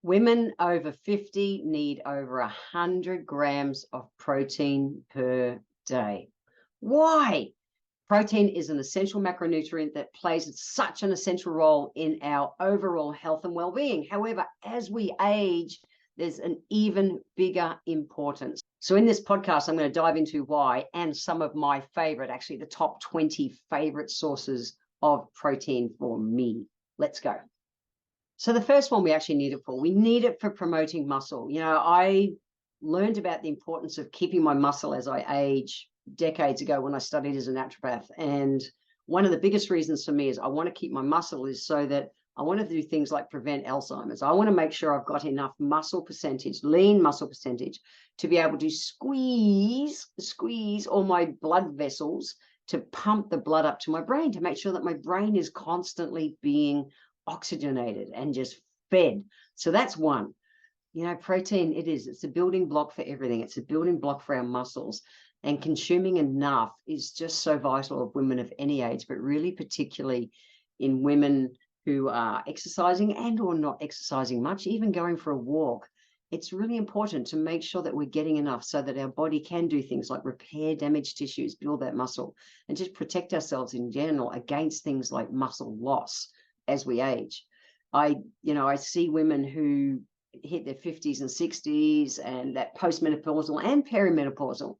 Women over 50 need over 100 grams of protein per day. Why? Protein is an essential macronutrient that plays such an essential role in our overall health and well-being. However, as we age, there's an even bigger importance. So in this podcast, I'm going to dive into why and some of my favorite, actually the top 20 favorite sources of protein for me. Let's go. So the first one we actually need it for. We need it for promoting muscle. You know, I learned about the importance of keeping my muscle as I age decades ago when I studied as a naturopath. And one of the biggest reasons for me is I want to keep my muscle is so that I want to do things like prevent Alzheimer's. I want to make sure I've got enough muscle percentage, lean muscle percentage, to be able to squeeze all my blood vessels to pump the blood up to my brain, to make sure that my brain is constantly being oxygenated and just fed. So that's one. You know, protein, it's a building block for everything. It's a building block for our muscles. And consuming enough is just so vital of women of any age, but really particularly in women who are exercising and or not exercising much, even going for a walk. It's really important to make sure that we're getting enough so that our body can do things like repair damaged tissues, build that muscle, and just protect ourselves in general against things like muscle loss as we age. I see women who hit their 50s and 60s and that postmenopausal and perimenopausal,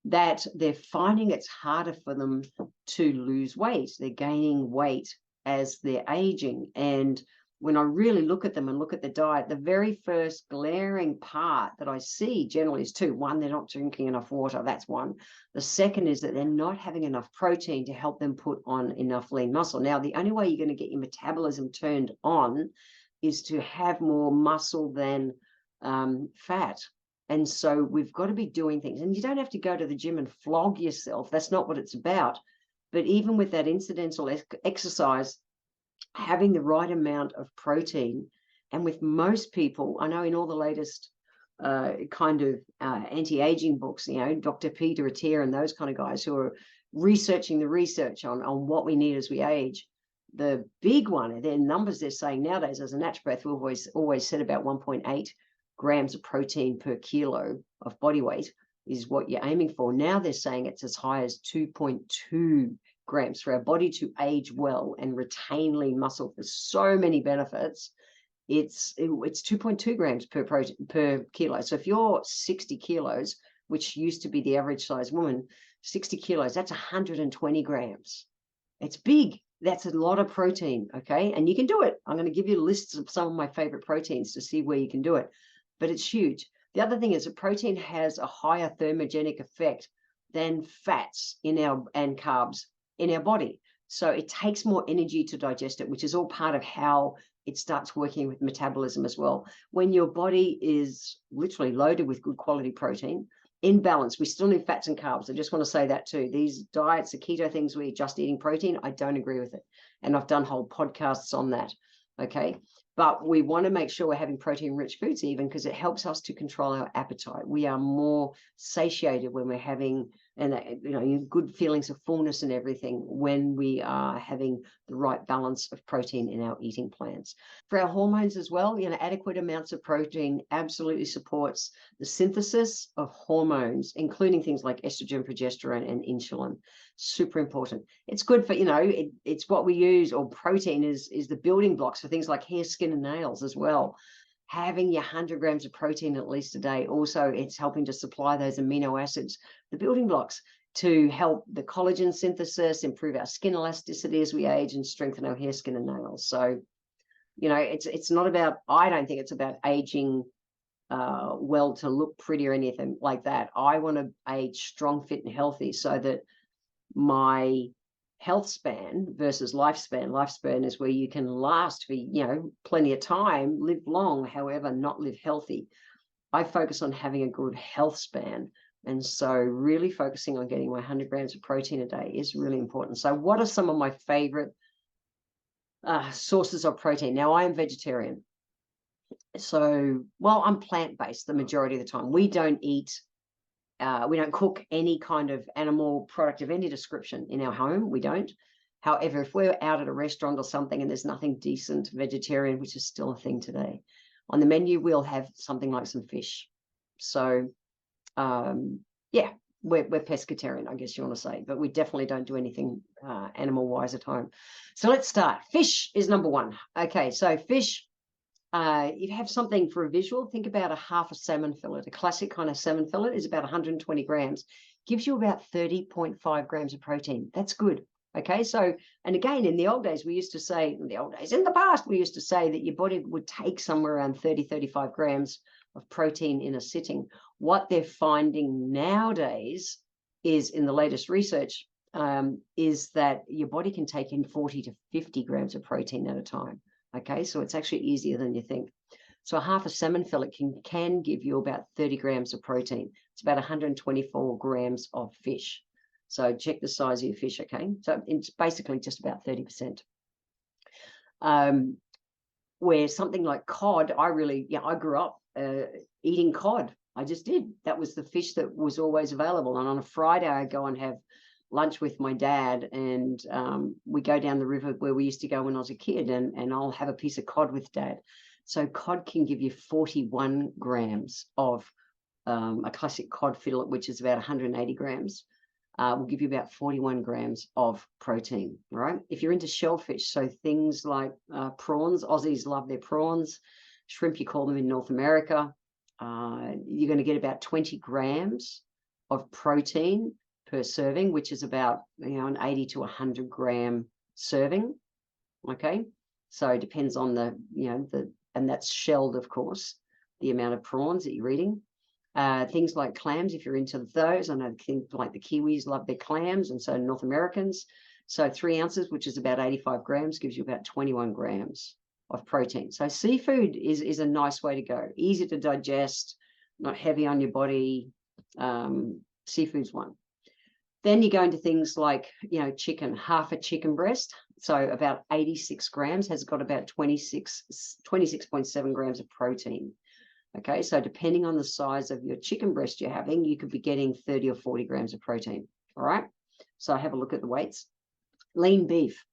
that they're finding it's harder for them to lose weight. They're gaining weight as they're aging. And when I really look at them and look at the diet, the very first glaring part that I see generally is two. One, they're not drinking enough water. That's one. The second is that they're not having enough protein to help them put on enough lean muscle. Now, the only way you're going to get your metabolism turned on is to have more muscle than fat. And so we've got to be doing things. And you don't have to go to the gym and flog yourself. That's not what it's about. But even with that incidental exercise, having the right amount of protein, and with most people, I know in all the latest anti-aging books, you know, Dr. Peter Attia and those kind of guys who are researching the research on what we need as we age, the big one, their numbers they're saying nowadays, as a naturopath, we've always said about 1.8 grams of protein per kilo of body weight is what you're aiming for. Now they're saying it's as high as 2.2 grams for our body to age well and retain lean muscle for so many benefits. It's 2.2 grams per kilo. So if you're 60 kilos, which used to be the average size woman, 60 kilos, that's 120 grams. It's big. That's a lot of protein, okay? And you can do it. I'm going to give you lists of some of my favorite proteins to see where you can do it. But it's huge. The other thing is that protein has a higher thermogenic effect than fats and carbs in our body. So it takes more energy to digest it, which is all part of how it starts working with metabolism as well. When your body is literally loaded with good quality protein, in balance, we still need fats and carbs. I just want to say that too. These diets, the keto things where you're just eating protein, I don't agree with it. And I've done whole podcasts on that. Okay. But we want to make sure we're having protein-rich foods even because it helps us to control our appetite. We are more satiated when we're having good feelings of fullness and everything when we are having the right balance of protein in our eating plans. For our hormones as well, adequate amounts of protein absolutely supports the synthesis of hormones, including things like estrogen, progesterone, and insulin. Super important. It's good for, it's what we use, or protein is the building blocks for things like hair, skin, and nails as well. Having your 100 grams of protein at least a day, also it's helping to supply those amino acids, the building blocks, to help the collagen synthesis, improve our skin elasticity as we age, and strengthen our hair, skin, and nails. So, it's not about, I don't think it's about aging well to look pretty or anything like that. I want to age strong, fit, and healthy so that my health span versus lifespan. Lifespan is where you can last for, plenty of time, live long, however, not live healthy. I focus on having a good health span. And so really focusing on getting my 100 grams of protein a day is really important. So what are some of my favorite sources of protein? Now, I am vegetarian. So, I'm plant-based the majority of the time. We don't cook any kind of animal product of any description in our home. We don't. However, if we're out at a restaurant or something and there's nothing decent vegetarian, which is still a thing today, on the menu, we'll have something like some fish. So, yeah, we're pescatarian, I guess you want to say, but we definitely don't do anything animal-wise at home. So let's start. Fish is number one. Okay, so fish, you have something for a visual. Think about a half a salmon fillet. A classic kind of salmon fillet is about 120 grams. Gives you about 30.5 grams of protein. That's good. Okay, so, and again, in the old days, we used to say, in the past, we used to say that your body would take somewhere around 35 grams of protein in a sitting. What they're finding nowadays is, in the latest research, is that your body can take in 40 to 50 grams of protein at a time. Okay, so it's actually easier than you think. So a half a salmon fillet can give you about 30 grams of protein. It's about 124 grams of fish. So check the size of your fish, okay? So it's basically just about 30%. Where something like cod, I grew up eating cod. I just did. That was the fish that was always available. And on a Friday, I go and have lunch with my dad, and we go down the river where we used to go when I was a kid, and I'll have a piece of cod with dad. So cod can give you 41 grams of a classic cod fillet, which is about 180 grams. Will give you about 41 grams of protein, right? If you're into shellfish, so things like prawns, Aussies love their prawns, shrimp, you call them in North America, you're going to get about 20 grams of protein per serving, which is about, an 80 to 100 gram serving. Okay, so it depends on and that's shelled, of course, the amount of prawns that you're eating. Things like clams, if you're into those, I know things like the Kiwis love their clams, and so North Americans. So 3 ounces, which is about 85 grams, gives you about 21 grams of protein. So seafood is a nice way to go. Easy to digest, not heavy on your body. Seafood's one. Then you go into things like, chicken, half a chicken breast. So about 86 grams has got about 26.7 grams of protein. Okay, so depending on the size of your chicken breast you're having, you could be getting 30 or 40 grams of protein. All right, so have a look at the weights. Lean beef,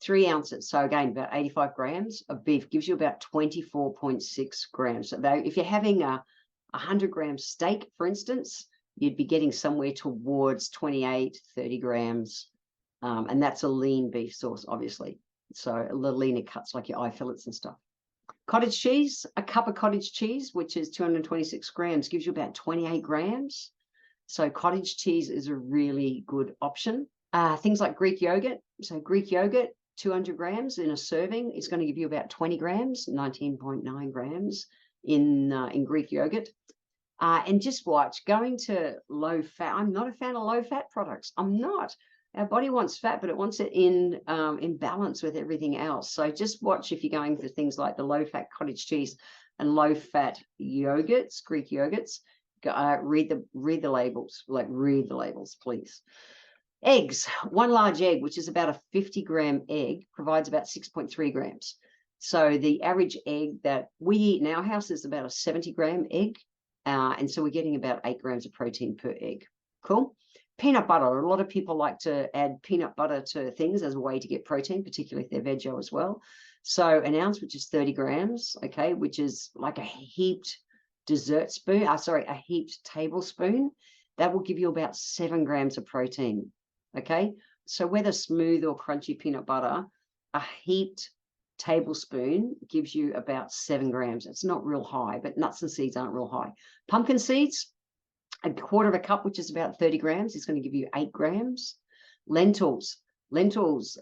3 ounces. So again, about 85 grams of beef gives you about 24.6 grams. So if you're having a 100 gram steak, for instance, you'd be getting somewhere towards 28, 30 grams. And that's a lean beef source, obviously. So a little leaner cuts like your eye fillets and stuff. Cottage cheese, a cup of cottage cheese, which is 226 grams, gives you about 28 grams. So cottage cheese is a really good option. Things like Greek yogurt. So Greek yogurt, 200 grams in a serving is going to give you about 20 grams, 19.9 grams in Greek yogurt. And just watch, going to low fat. I'm not a fan of low fat products. I'm not. Our body wants fat, but it wants it in balance with everything else. So just watch if you're going for things like the low-fat cottage cheese and low-fat yogurts, Greek yogurts. Read the labels, read the labels, please. Eggs, 1 large egg, which is about a 50-gram egg, provides about 6.3 grams. So the average egg that we eat in our house is about a 70-gram egg. And so we're getting about 8 grams of protein per egg. Cool. Peanut butter. A lot of people like to add peanut butter to things as a way to get protein, particularly if they're veggie as well. So an ounce, which is 30 grams, okay, which is like a heaped a heaped tablespoon. That will give you about 7 grams of protein, okay? So whether smooth or crunchy peanut butter, a heaped tablespoon gives you about 7 grams. It's not real high, but nuts and seeds aren't real high. Pumpkin seeds, a quarter of a cup, which is about 30 grams, is going to give you 8 grams. Lentils,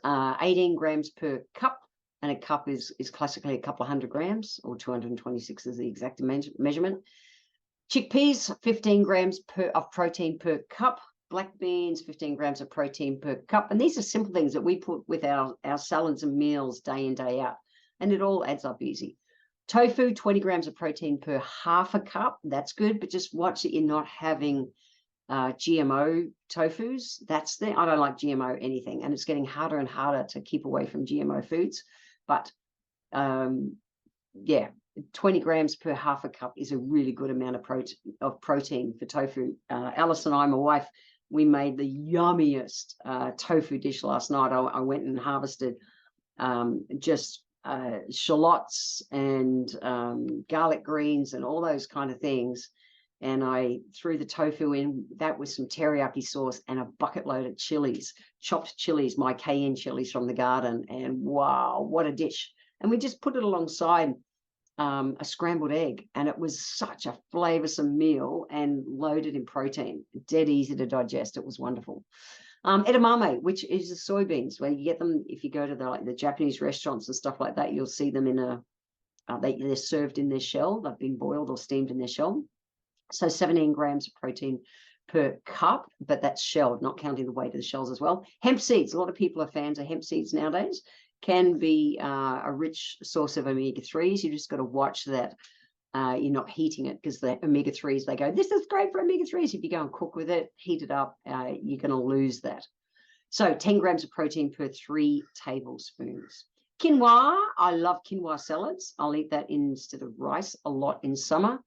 18 grams per cup, and a cup is classically a couple of 100 grams, or 226 is the exact measurement. Chickpeas, 15 grams of protein per cup. Black beans, 15 grams of protein per cup. And these are simple things that we put with our salads and meals day in, day out, and it all adds up easy. Tofu, 20 grams of protein per half a cup. That's good, but just watch that you're not having GMO tofus. I don't like GMO anything, and it's getting harder and harder to keep away from GMO foods. But 20 grams per half a cup is a really good amount of protein for tofu. Alice and I, my wife, we made the yummiest tofu dish last night. I went and harvested just shallots and garlic greens and all those kind of things. And I threw the tofu in that with some teriyaki sauce and a bucket load of chilies, chopped chilies, my cayenne chilies from the garden. And wow, what a dish. And we just put it alongside a scrambled egg, and it was such a flavoursome meal and loaded in protein, dead easy to digest. It was wonderful. Edamame, which is the soybeans, where you get them if you go to the Japanese restaurants and stuff like that. You'll see them in they're served in their shell. They've been boiled or steamed in their shell. So 17 grams of protein per cup, but that's shelled, not counting the weight of the shells as well. Hemp seeds, a lot of people are fans of hemp seeds nowadays, can be a rich source of omega-3s. You just got to watch that you're not heating it, because the omega-3s, they go, this is great for omega-3s. If you go and cook with it, heat it up, you're going to lose that. So 10 grams of protein per 3 tablespoons. Quinoa, I love quinoa salads. I'll eat that instead of rice a lot in summer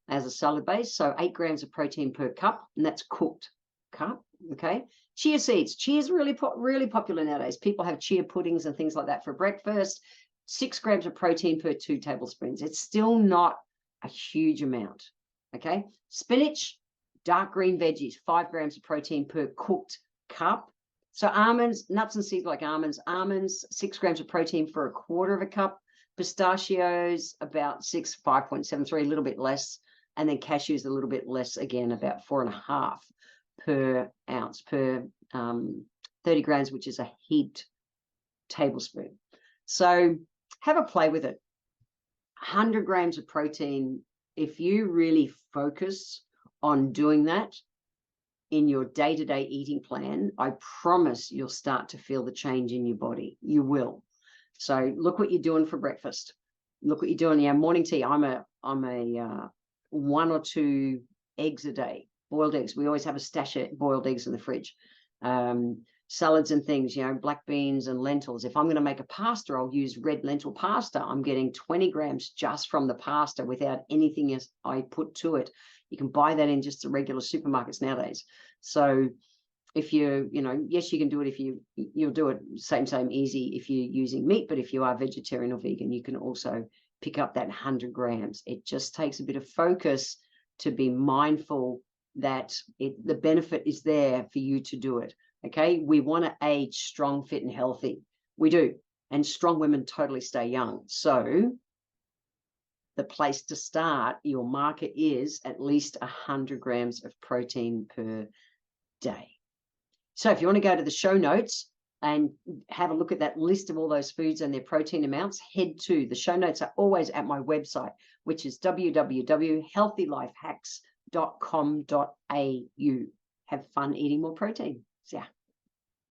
as a salad base. So 8 grams of protein per cup, and that's cooked cup. Okay. Chia seeds. Chia is really popular nowadays. People have chia puddings and things like that for breakfast. 6 grams of protein per 2 tablespoons. It's still not a huge amount. Okay. Spinach, dark green veggies, 5 grams of protein per cooked cup. So almonds, nuts and seeds like almonds, 6 grams of protein for a quarter of a cup. Pistachios, about 5.73, a little bit less. And then cashews, a little bit less, again, about 4.5 per ounce per 30 grams, which is a heaped tablespoon. So have a play with it. 100 grams of protein, if you really focus on doing that in your day-to-day eating plan, I promise you'll start to feel the change in your body. You will. So look what you're doing for breakfast. Look what you're doing. Yeah, morning tea. I'm a 1 or 2 eggs a day, boiled eggs. We always have a stash of boiled eggs in the fridge. Salads and things, black beans and lentils. If I'm going to make a pasta, I'll use red lentil pasta. I'm getting 20 grams just from the pasta without anything else I put to it. You can buy that in just the regular supermarkets nowadays. So if yes, you can do it if you'll do it same easy if you're using meat, but if you are vegetarian or vegan, you can also pick up that 100 grams. It just takes a bit of focus to be mindful that the benefit is there for you to do it. Okay, we want to age strong, fit, and healthy. We do, and strong women totally stay young. So the place to start, your marker is at least 100 grams of protein per day. So if you want to go to the show notes and have a look at that list of all those foods and their protein amounts, head to the show notes are always at my website, which is www.healthylifehacks.com.au. Have fun eating more protein. Yeah.